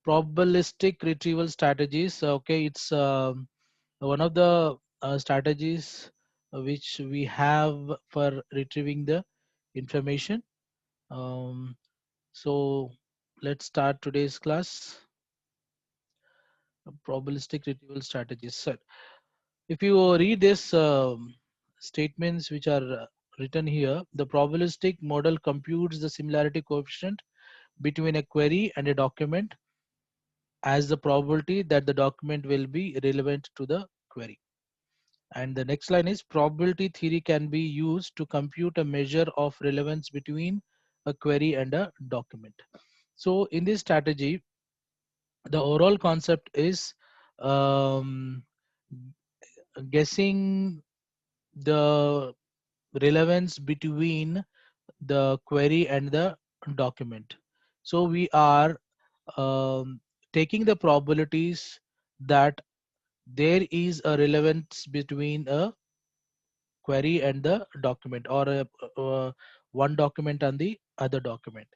probabilistic retrieval strategies. Okay, it's one of the strategies which we have for retrieving the information. Um, so let's start today's class. Probabilistic retrieval strategies. So if you read this statements which are written here, the probabilistic model computes the similarity coefficient between a query and a document as the probability that the document will be relevant to the query. And the next line is probability theory can be used to compute a measure of relevance between a query and a document. So in this strategy, the overall concept is um, guessing the relevance between the query and the document. So we are um, taking the probabilities that there is a relevance between a query and the document, or one document and the other document.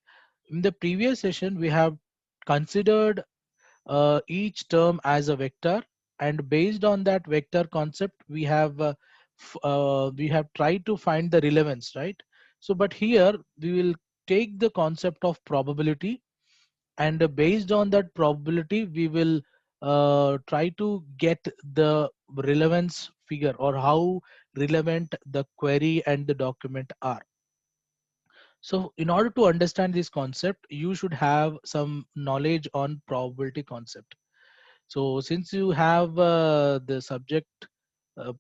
In the previous session, we have considered each term as a vector, and based on that vector concept, we have tried to find the relevance, right? So, but here we will take the concept of probability, and based on that probability we will try to get the relevance figure, or how relevant the query and the document are. So in order to understand this concept, you should have some knowledge on probability concept. So since you have the subject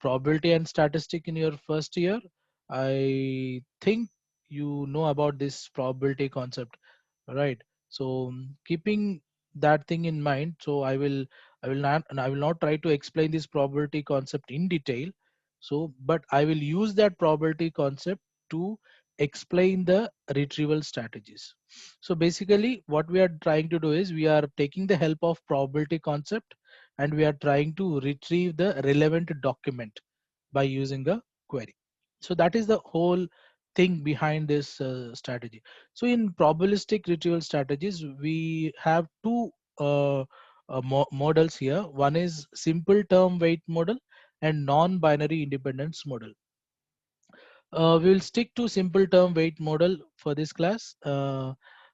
probability and statistic in your first year, I think you know about this probability concept, right? So keeping that thing in mind, so I will not try to explain this probability concept in detail. So but I will use that probability concept to explain the retrieval strategies. So basically what we are trying to do is we are taking the help of probability concept, and we are trying to retrieve the relevant document by using a query. So that is the whole thing behind this strategy. So in probabilistic retrieval strategies, we have two models here. One is simple term weight model and non-binary independence model. We will stick to simple term weight model for this class.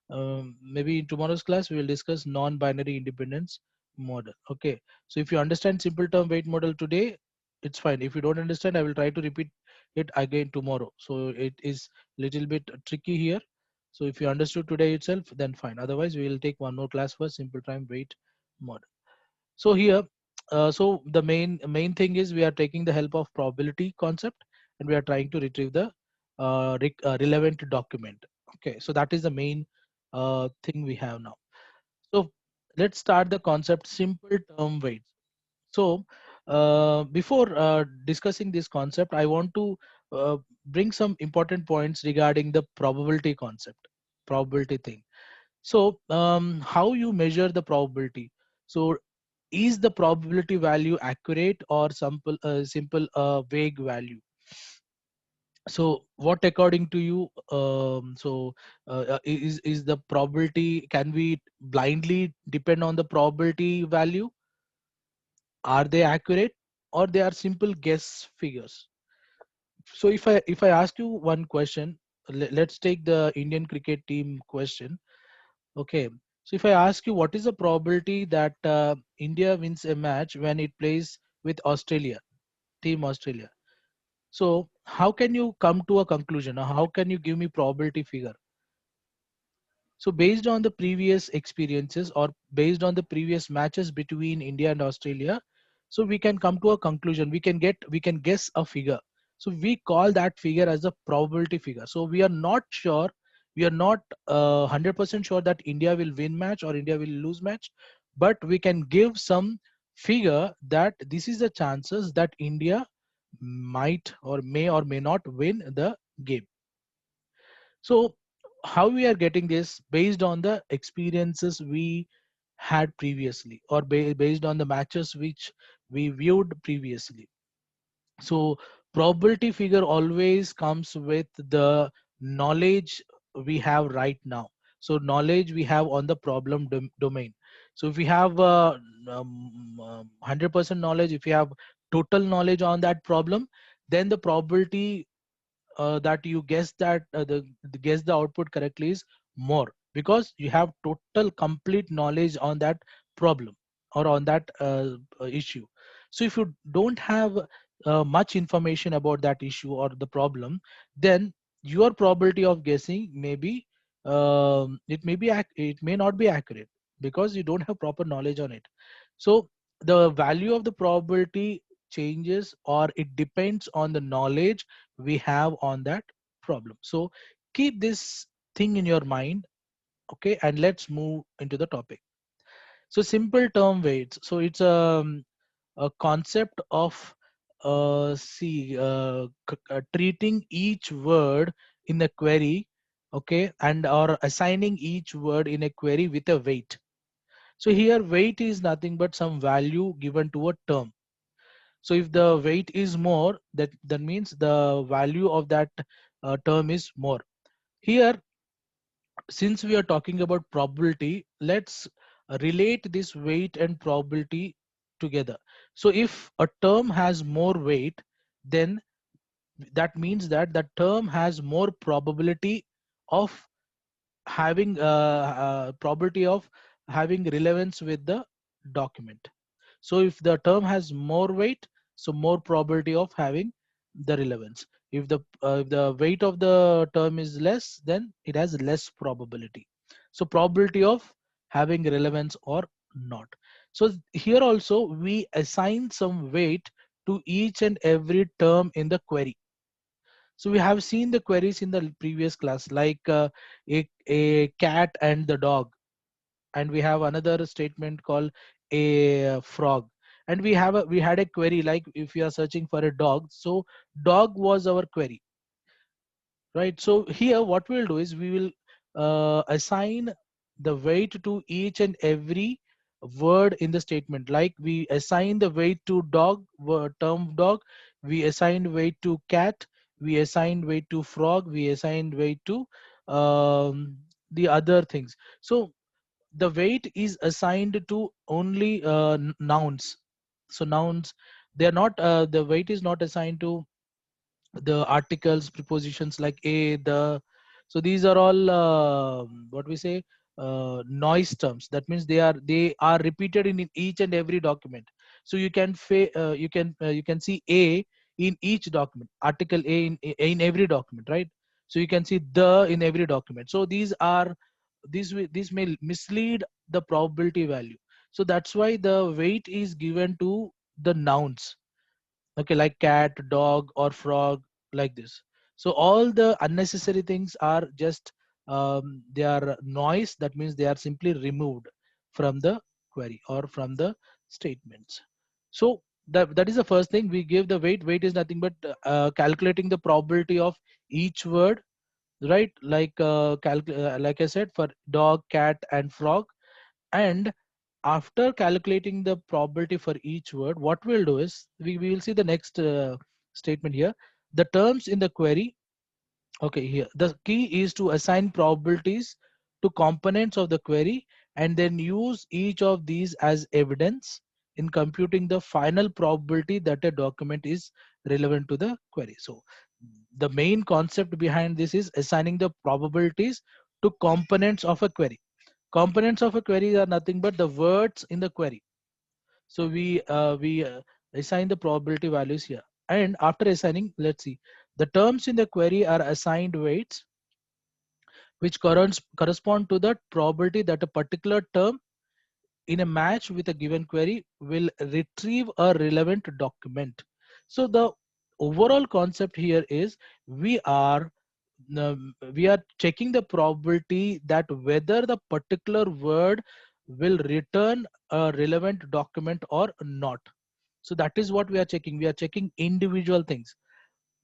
Maybe in tomorrow's class we will discuss non-binary independence model. Okay, so if you understand simple term weight model today, it's fine. If you don't understand, I will try to repeat it again tomorrow. So it is little bit tricky here. So if you understood today itself, then fine. Otherwise, we will take one more class for simple time weight model. So here, so the main thing is we are taking the help of probability concept, and we are trying to retrieve the relevant document. Okay, so that is the main thing we have now. So let's start the concept simple term weights. So before discussing this concept, I want to bring some important points regarding the probability concept, probability thing. So how you measure the probability? So is the probability value accurate or simple vague value? So what according to you, is the probability, can we blindly depend on the probability value? Are they accurate, or they are simple guess figures? So if I ask you one question, let's take the Indian cricket team question. Okay, so if I ask you what is the probability that India wins a match when it plays with Australia, team Australia? So how can you come to a conclusion, or how can you give me probability figure? So based on the previous experiences, or based on the previous matches between India and Australia, so we can come to a conclusion. We can guess a figure. So we call that figure as a probability figure. So we are not sure, we are not 100% sure that India will win match or India will lose match, but we can give some figure that this is the chances that India might or may not win the game. So how we are getting this? Based on the experiences we had previously, or based on the matches which we viewed previously. So probability figure always comes with the knowledge we have right now. So knowledge we have on the problem domain. So if we have 100% knowledge, if we have total knowledge on that problem, then the probability that you guess that the guess the output correctly is more, because you have total complete knowledge on that problem or on that issue. So if you don't have much information about that issue or the problem, then your probability of guessing may be it may not be accurate, because you don't have proper knowledge on it. So the value of the probability changes, or it depends on the knowledge we have on that problem. So keep this thing in your mind. Okay, and let's move into the topic. So simple term weights, so it's a concept of treating each word in a query, okay, and or assigning each word in a query with a weight. So here weight is nothing but some value given to a term. So if the weight is more, that means the value of that term is more. Here, since we are talking about probability, let's relate this weight and probability together. So if a term has more weight, then that means that the term has more probability of having relevance with the document. So if the term has more weight, so more probability of having the relevance. If the weight of the term is less, then it has less probability. So probability of having relevance or not. So here also we assign some weight to each and every term in the query. So we have seen the queries in the previous class, like a cat and the dog, and we have another statement called a frog. And we had a query like if we are searching for a dog, so dog was our query, right? So here what we'll do is we will assign the weight to each and every word in the statement. Like we assign the weight to dog, term dog, we assign weight to cat, we assign weight to frog, we assign weight to the other things. So the weight is assigned to only nouns. So nouns, they are not the weight is not assigned to the articles, prepositions like a, the. So these are all what we say noise terms. That means they are repeated in each and every document. So you can see a in each document, article a in every document, right? So you can see the in every document. So these may mislead the probability value. So that's why the weight is given to the nouns, okay, like cat, dog, or frog, like this. So all the unnecessary things are just they are noise. That means they are simply removed from the query or from the statements. So that is the first thing. We give the weight is nothing but calculating the probability of each word, right? Like I said, for dog, cat, and frog. And after calculating the probability for each word, what we'll do is we will see the next statement here. The terms in the query, okay, here the key is to assign probabilities to components of the query, and then use each of these as evidence in computing the final probability that a document is relevant to the query. So the main concept behind this is assigning the probabilities to components of a query. Components of a query are nothing but the words in the query. So we assign the probability values here. And after assigning, let's see, the terms in the query are assigned weights which correspond to the probability that a particular term in a match with a given query will retrieve a relevant document. So the overall concept here is we are we are checking the probability that whether the particular word will return a relevant document or not. So that is what we are checking. We are checking individual things.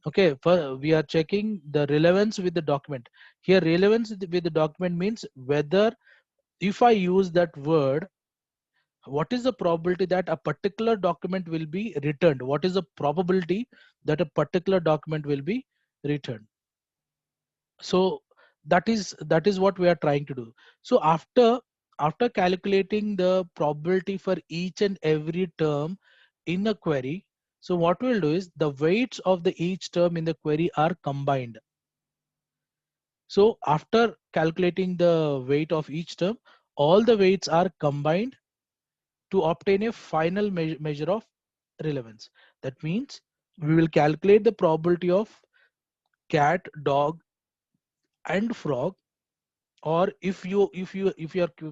Okay, we are checking the relevance with the document. Here relevance with the document means whether if I use that word, what is the probability that a particular document will be returned? What is the probability that a particular document will be returned? So that is what we are trying to do. So after after calculating the probability for each and every term in a query, so what we'll do is the weights of the each term in the query are combined. So after calculating the weight of each term, all the weights are combined to obtain a final measure of relevance. That means we will calculate the probability of cat, dog, and frog. Or if your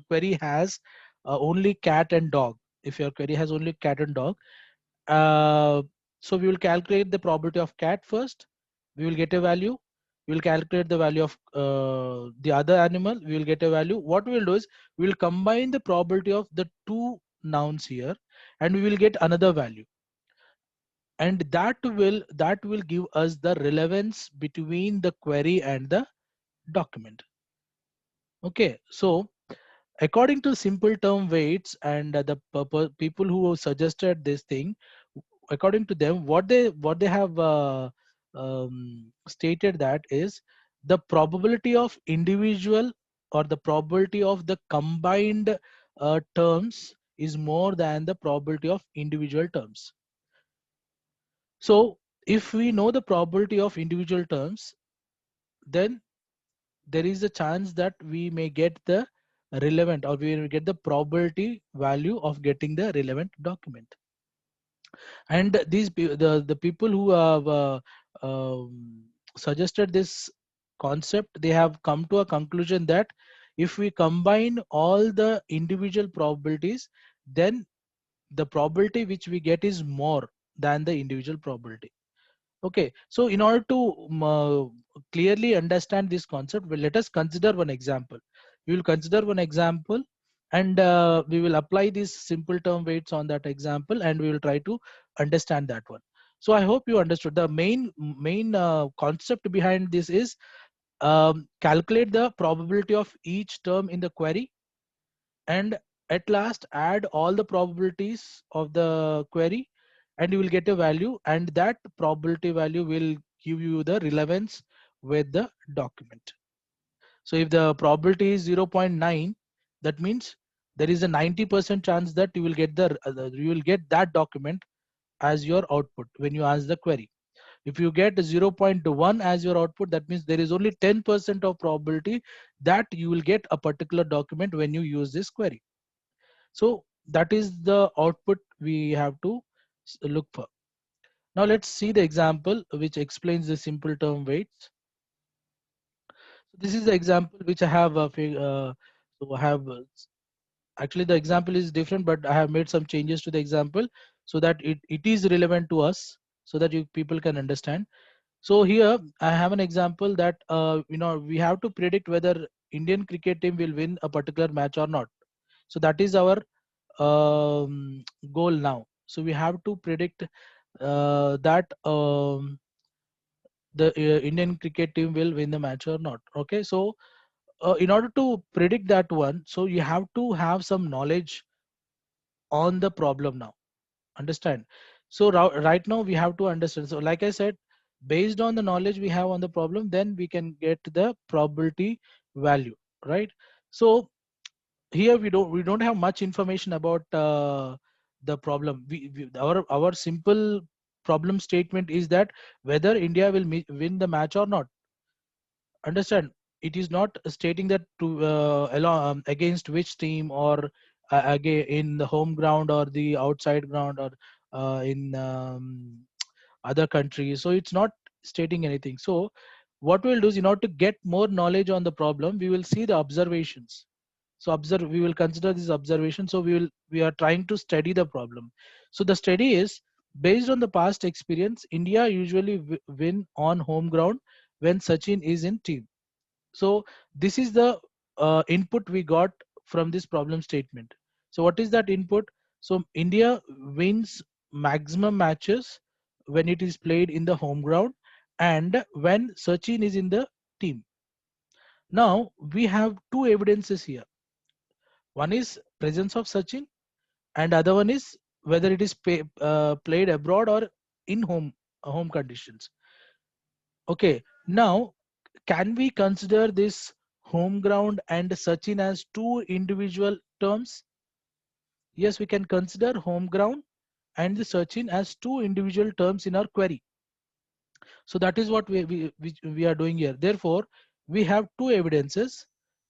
query has only cat and dog, if your query has only cat and dog, uh, so we will calculate the probability of cat first. We will get a value. We will calculate the value of the other animal. We will get a value. What we will do is we will combine the probability of the two nouns here, and we will get another value. And that will give us the relevance between the query and the document. Okay, so according to simple term weights and the people who suggested this thing, according to them, what they have stated that is the probability of individual or the probability of the combined terms is more than the probability of individual terms. So if we know the probability of individual terms, then there is a chance that we may get the relevant, or we will get the probability value of getting the relevant document. And the people who have suggested this concept, they have come to a conclusion that if we combine all the individual probabilities, then the probability which we get is more than the individual probability. Okay, so in order to clearly understand this concept, well, let us consider one example. We will consider one example, and we will apply these simple term weights on that example, and we will try to understand that one. So I hope you understood. The main concept behind this is calculate the probability of each term in the query, and at last add all the probabilities of the query, and you will get a value, and that probability value will give you the relevance with the document. So if the probability is 0.9, that means there is a 90% chance that you will get you will get that document as your output when you ask the query. If you get 0.1 as your output, that means there is only 10% of probability that you will get a particular document when you use this query. So that is the output we have to look for. Now let's see the example which explains the simple term weights. This is the example which I have. So I have actually the example is different, but I have made some changes to the example so that it is relevant to us, so that you people can understand. So here I have an example that we have to predict whether Indian cricket team will win a particular match or not. So that is our goal now. So we have to predict that the Indian cricket team will win the match or not. Okay, so in order to predict that one, so you have to have some knowledge on the problem now. Understand? So right now we have to understand. So like I said, based on the knowledge we have on the problem, then we can get the probability value, right? So here we don't have much information about the problem. Our simple problem statement is that whether India will win the match or not. Understand? It is not stating that to against which team, or again in the home ground or the outside ground, or in other countries. So it's not stating anything. So what we'll do is, in order to get more knowledge on the problem, we will see the observations. So we will consider this observation. So we are trying to study the problem. So the study is based on the past experience. India usually win on home ground when Sachin is in team. So this is the input we got from this problem statement. So what is that input? So India wins maximum matches when it is played in the home ground and when Sachin is in the team. Now we have two evidences here. One is presence of Sachin, and other one is whether it is played abroad or in home conditions. Okay, now can we consider this home ground and Sachin as two individual terms? Yes, we can consider home ground and the Sachin as two individual terms in our query. So that is what we are doing here. Therefore, we have two evidences.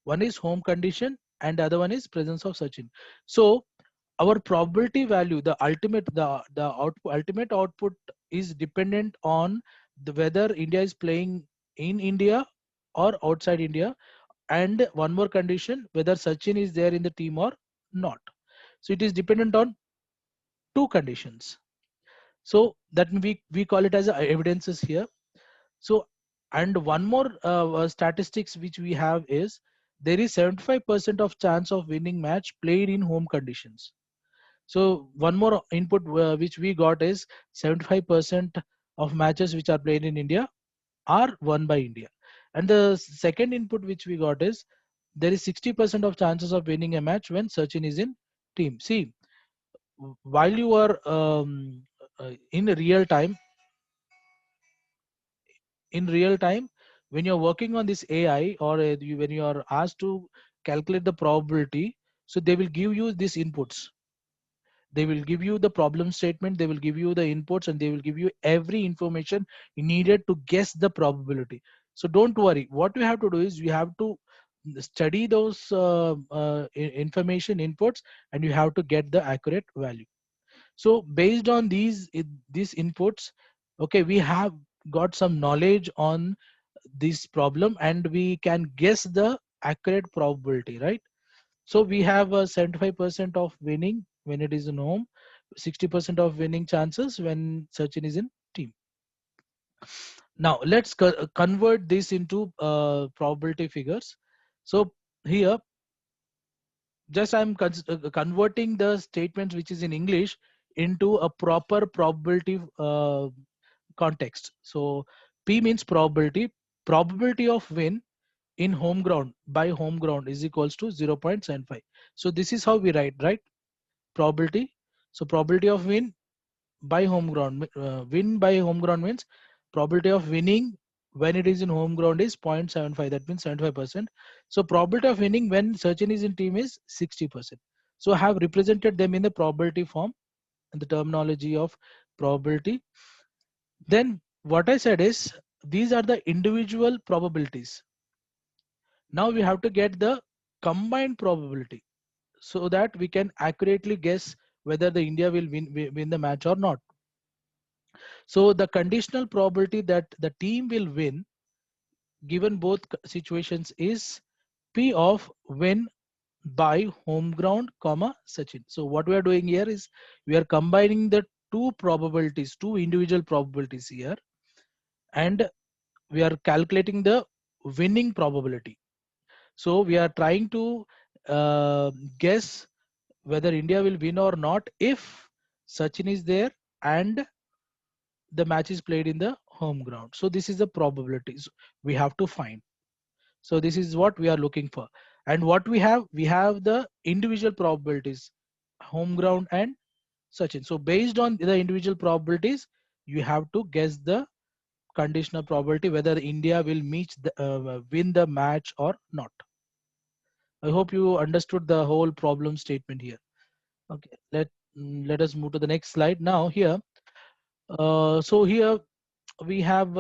One is home condition and the other one is presence of Sachin. So our probability value, the ultimate output is dependent on whether India is playing in India or outside India, and one more condition, whether Sachin is there in the team or not. So it is dependent on two conditions. So that we call it as evidences here. So, and one more statistics which we have is there is 75% of chance of winning match played in home conditions. So one more input which we got is 75% of matches which are played in India are won by India. And the second input which we got is there is 60% of chances of winning a match when Sachin is in team. See, while you are in real time, when you're working on this AI, or when you are asked to calculate the probability, so they will give you these inputs. They will give you the problem statement, they will give you the inputs, and they will give you every information needed to guess the probability. So don't worry, what you have to do is you have to study those information inputs, and you have to get the accurate value. So based on these inputs, okay, we have got some knowledge on this problem, and we can guess the accurate probability, right? So we have a 75% of winning when it is in home, 60% of winning chances when Sachin is in team. Now let's convert this into probability figures. So here, just I'm converting the statements which is in English into a proper probability context. So P means probability. Probability of win in home ground by home ground is equals to 0.75. So this is how we write, right? Probability. So probability of win by home ground means probability of winning when it is in home ground is 0.75. That means 75%. So probability of winning when Sachin is in team is 60%. So I have represented them in the probability form and the terminology of probability. Then what I said is these are the individual probabilities. Now we have to get the combined probability so that we can accurately guess whether the India will win the match or not. So the conditional probability that the team will win given both situations is P of win by home ground comma Sachin. So what we are doing here is we are combining the two probabilities, two individual probabilities here, and we are calculating the winning probability. So we are trying to guess whether India will win or not if Sachin is there and the match is played in the home ground. So this is the probabilities we have to find. So this is what we are looking for. And what we have the individual probabilities, home ground and Sachin. So based on the individual probabilities, you have to guess the conditional probability whether India will win the match or not. I hope you understood the whole problem statement here. Okay, let us move to the next slide now here. So here we have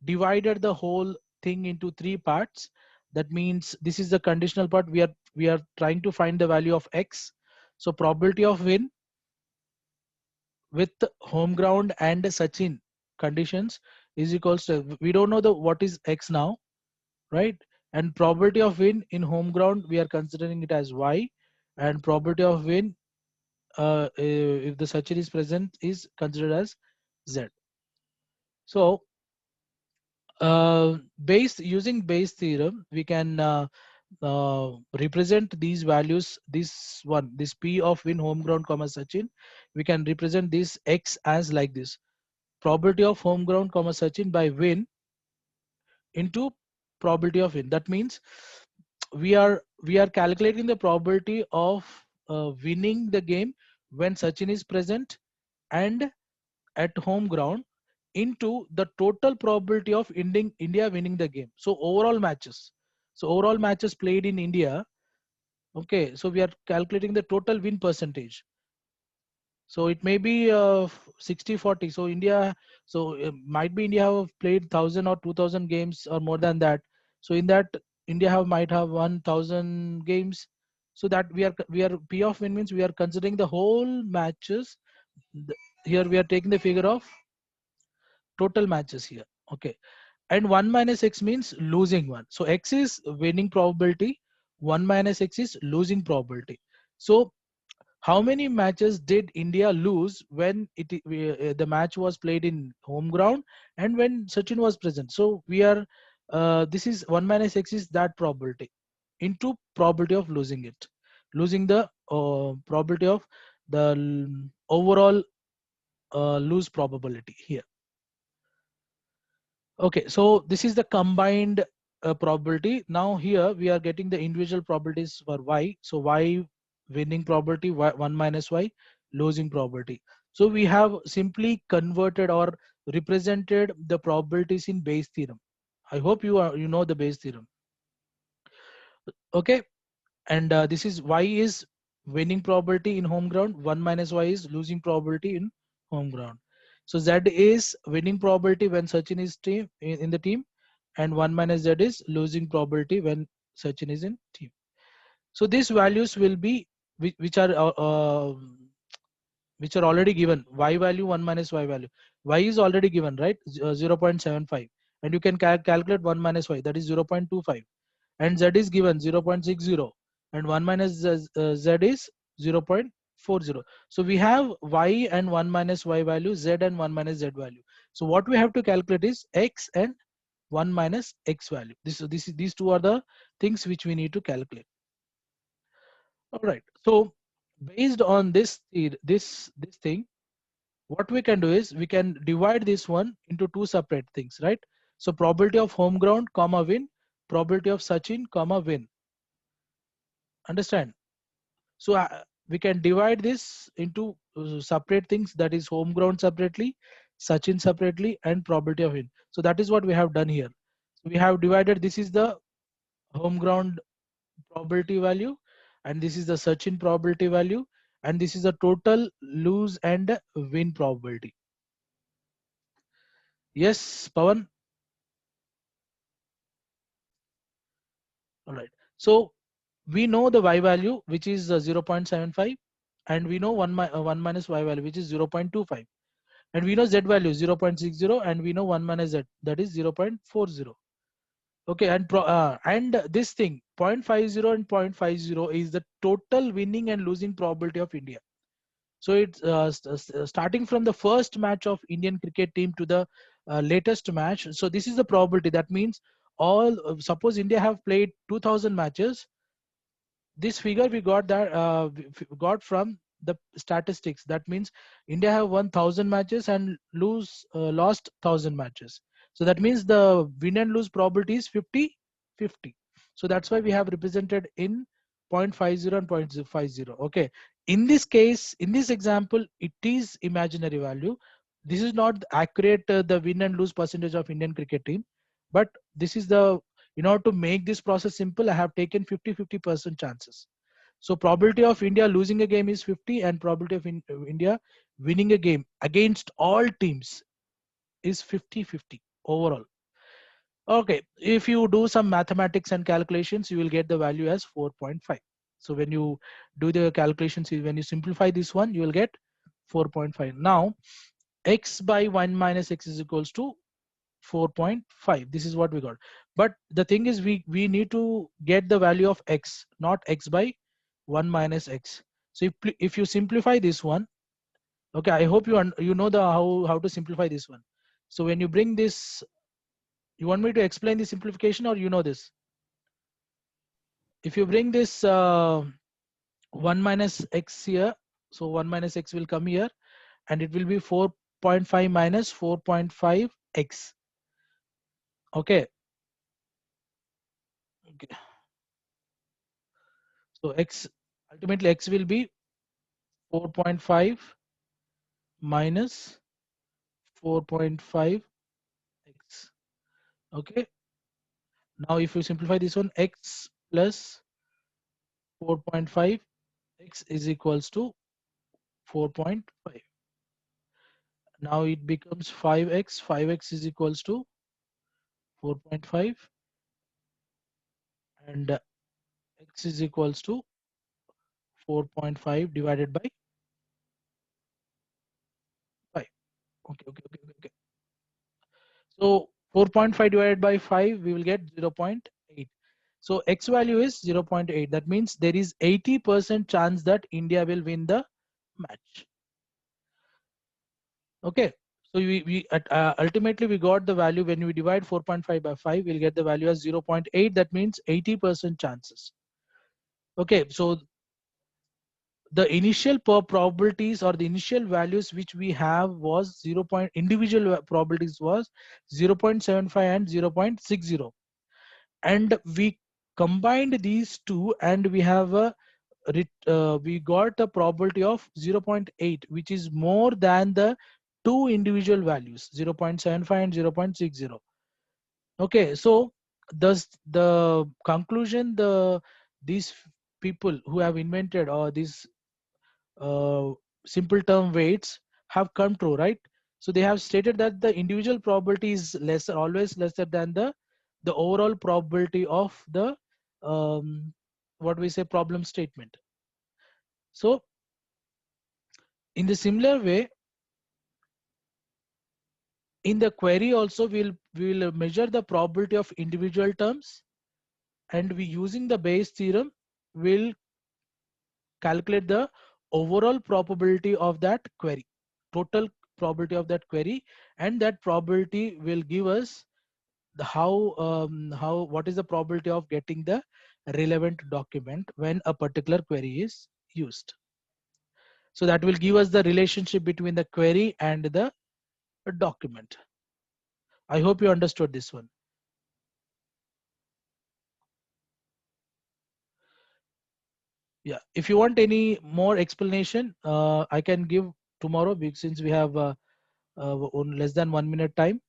divided the whole thing into three parts. That means this is the conditional part. We are trying to find the value of X. So probability of win with home ground and Sachin conditions is equals to, we don't know the what is X now, right? And probability of win in home ground, we are considering it as Y, and probability of win if the Sachin is present is considered as Z. So using Bayes theorem, we can represent these values. This P of win home ground comma Sachin, we can represent this X as like this: probability of home ground comma Sachin by win into probability of win. That means we are calculating the probability of winning the game when Sachin is present and at home ground into the total probability of India winning the game. So overall matches. So overall matches played in India. Okay, so we are calculating the total win percentage. So it may be 60-40. So India, so might be India have played 1,000 or 2,000 games or more than that. So in that, India might have 1,000 games. So that we are P of win means we are considering the whole matches. Here we are taking the figure of total matches here. Okay, and 1 minus x means losing one. So x is winning probability, 1 minus x is losing probability. So how many matches did India lose when the match was played in home ground and when Sachin was present? So we are this is 1 minus x is that probability into probability of losing it, losing the probability of the overall lose probability here. Okay, so this is the combined probability. Now here we are getting the individual probabilities for y. So y winning probability, 1 minus y losing probability. So we have simply converted or represented the probabilities in Bayes theorem. I hope you know the Bayes theorem. Okay, and this is y is winning probability in home ground, 1 minus y is losing probability in home ground. So z is winning probability when Sachin is in the team, and 1 minus z is losing probability when Sachin is in team. So these values will be which are already given. Y value, 1 minus y value, y is already given, right? 0.75, and you can calculate 1 minus y, that is 0.25, and z is given 0.60, and 1 minus z is 0.40. So we have y and 1 minus y value, z and 1 minus z value. So what we have to calculate is x and 1 minus x value. These two are the things which we need to calculate. All right, so based on this thing, what we can do is we can divide this one into two separate things, right? So probability of home ground comma win, probability of Sachin comma win. Understand? So we can divide this into separate things, that is home ground separately, Sachin separately, and probability of win. So that is what we have done here. We have divided, this is the home ground probability value, and this is the Sachin probability value, and this is the total lose and win probability. Yes, Pawan? All right. So we know the y value, which is 0.75, and we know 1 minus y value, which is 0.25, and we know z value 0.60, and we know 1 minus z, that is 0.40. Okay, and this thing 0.50 and 0.50 is the total winning and losing probability of India. So it's starting from the first match of Indian cricket team to the latest match. So this is the probability. That means all suppose India have played 2,000 matches. This figure we got got from the statistics. That means India have won 1,000 matches and lost 1,000 matches. So that means the win and lose probability is 50-50. So that's why we have represented in 0.50 and 0.50. Okay, in this case, in this example, it is imaginary value. This is not accurate the win and lose percentage of Indian cricket team, but this is the, in order to make this process simple, I have taken 50-50% chances. So probability of India losing a game is 50, and probability of India winning a game against all teams is 50-50 overall. Okay, if you do some mathematics and calculations, you will get the value as 4.5. So when you do the calculations, when you simplify this one, you will get 4.5. Now, x by 1 minus x is equals to 4.5. This is what we got. But the thing is, we need to get the value of x, not x by 1 minus x. So if you simplify this one, okay, I hope you know the how to simplify this one. So when you bring this, you want me to explain the simplification, or you know this? If you bring this 1 minus x here, so 1 minus x will come here, and it will be 4.5 minus 4.5 x. Okay. Okay. So x, ultimately x will be 4.5 minus 4.5 x. Okay. Now if you simplify this one, x plus 4.5, x is equals to 4.5. Now it becomes 5x, 5x is equals to 4.5, and x is equals to 4.5 divided by 5. Okay. So 4.5 divided by 5, we will get 0.8. So x value is 0.8. That means there is 80% chance that India will win the match. Okay. So ultimately we got the value when we divide 4.5 by 5, we'll get the value as 0.8. That means 80% chances. Okay. So the initial probabilities or the initial values which we have was individual probabilities was 0.75 and 0.60, and we combined these two and we have we got a probability of 0.8, which is more than the two individual values 0.75 and 0.60. Okay, so the conclusion these people who have invented or these uh, simple term weights have come true, right? So they have stated that the individual probability is lesser, always lesser than the overall probability of the what we say problem statement. So in the similar way, in the query also we'll measure the probability of individual terms, and we using the Bayes theorem will calculate the overall probability of that query, total probability of that query, and that probability will give us the how what is the probability of getting the relevant document when a particular query is used. So that will give us the relationship between the query and the document. I hope you understood this one. Yeah, if you want any more explanation, I can give tomorrow, since we have less than 1 minute time.